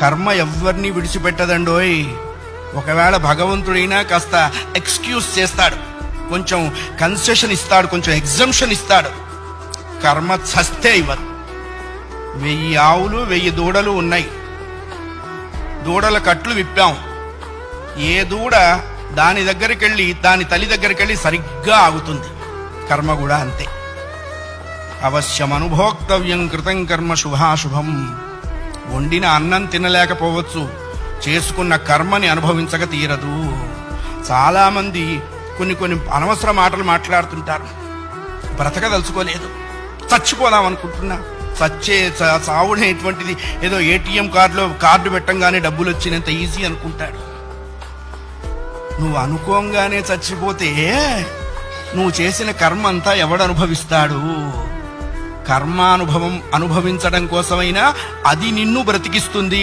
కర్మ ఎవ్వరిని విడిచిపెట్టదండోయ్. ఒకవేళ భగవంతుడైనా కాస్త ఎక్స్క్యూజ్ చేస్తాడు, కొంచెం కన్సెషన్ ఇస్తాడు, కొంచెం ఎగ్జంప్షన్ ఇస్తాడు. కర్మ చస్తే ఇవ్వదు. 1000 ఆవులు 1000 దూడలు ఉన్నాయి. దూడల కట్లు విప్పాం. ఏ దూడ దాని దగ్గరికి వెళ్ళి దాని తల్లి దగ్గరికి వెళ్ళి సరిగ్గా ఆగుతుంది. కర్మ కూడా అంతే. అవశ్యం అనుభోక్తవ్యం కృతం కర్మ శుభాశుభం. వండిన అన్నం తినలేకపోవచ్చు, చేసుకున్న కర్మని అనుభవించక తీరదు. చాలా మంది కొన్ని అనవసర మాటలు మాట్లాడుతుంటారు. బ్రతకదలుచుకోలేదు, చచ్చిపోదాం అనుకుంటున్నా. చావునేటువంటిది ఏదో ఏటీఎం కార్డు పెట్టంగానే డబ్బులు వచ్చినంత ఈజీ అనుకుంటాడు. నువ్వు అనుకోంగానే చచ్చిపోతే నువ్వు చేసిన కర్మ అంతా ఎవడు అనుభవిస్తాడు? కర్మానుభవం అనుభవించడం కోసమైనా అది నిన్ను బ్రతికిస్తుంది.